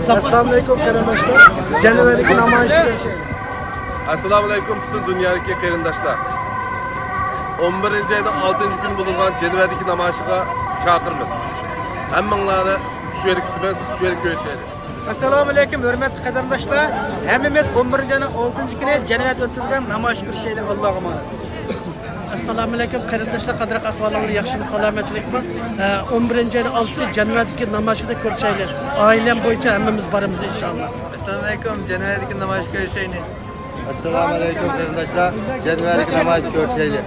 Assalamualaikum kardeşler. Cennetteki namayişi görüşelim. Assalamualaikum bütün dünyadaki qarindoshlar. 11 ayda 6 gün bulungan Cennetteki namayişiga çağırırız. Hammanglarni şu yerga kutamiz, şu yerga ko'rishaylik. Assalamualaikum hürmetli kardeşler. Hemimiz 11. ayının 6. günü cennet ötürgen namaş kırışıyla Allah'a emanet. Assalamualaikum qarindoshlar, qadrli ahvolingiz yaxshimi, salomatchilikmi? 11 ayning 6-si Jannatdagi namoyishida ko'rishaylik. Oilam bo'yicha hammamiz boramiz inshaalloh. Assalamualaikum Cennetteki namoyish ko'rishaylik. Assalamualaikum qarindoshlar, Cennetteki namoyish ko'rishaylik.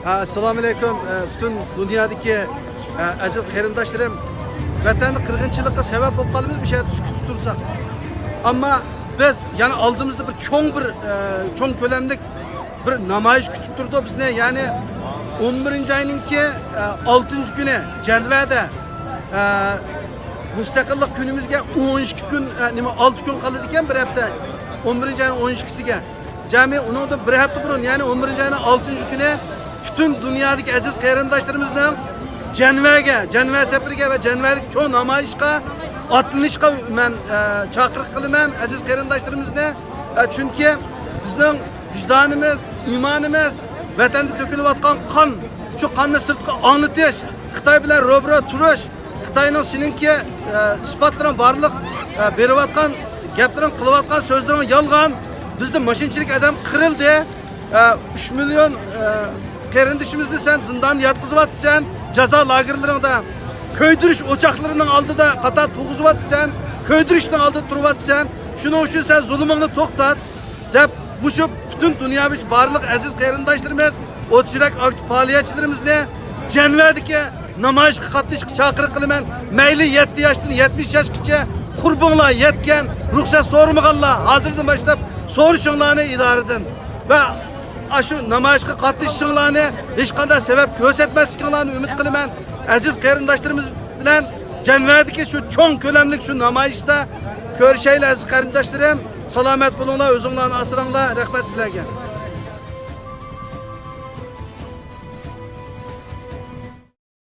Assalamualaikum bütün dünyadaki aziz qarindoshlarım. Vatanni qirg'inchilikqa sabab bo'lib qolamiz bir şeyde sukut tutursak. Ama biz yani aldığımızda bir çoğun ko'lamlik bir namoyish kutib turdi bizni. Yani 11 ayninki 6 günü Cennett'de müstakillik günümüzge 12 gün 6 gün kaldı ekan bir hafta 11 ayının 12'siga. Cami onu da bir hafta burun yani 11 ayının 6 günü bütün dünyadaki aziz qarindoshlarımızdan Cennet seferiga ve Cennett'deki çoğu namoyishga atlanishga men chaqiriq qilaman aziz qarindoshlarimizni. Çünkü bizning vicdanımız, imanımız, vatanda to'kilayotgan qon, şu qonni sirtqa anglatish, Xitoy bilan ro'baro turish, Xitoyning seninki isbotlarini barliq berayotgan, gaplarini qilayotgan so'zlarini yolg'on. Bizning mashinchilik adam qirildi. 3 milyon qarindoshimizni sen zindan yotqizyapsan, jazo lagerlarida köydürüş ocaklarının aldıda kata tuğuzyapsan, köydürüşün aldıda turyapsan. Şunun için sen zulmünü to'xtat deb şu bütün dünya biç barliq aziz qarindoshlarimiz, o'tchirak aktiv faoliyatchilarimizni Cennett'deki namoyishga qatnashishga chaqiriq qilaman. Mayli 7 yoshdan 70 yoshgacha qurbonlar yetgan, ruxsat so'ramaganlar hozirdan boshlab so'rashinglarni idora edin va şu namoyishga qatnashishinglarni hech qanday sabab ko'rsatmasliginglarni umid qilaman. Aziz qarindoshlarimiz bilan Cennett'deki şu çoğun ko'lamlik şu namoyishda ko'rishaylik aziz qarindoshlarim. Salomat bo'linglar, o'zinglarni asranglar. Rahmat sizlarga.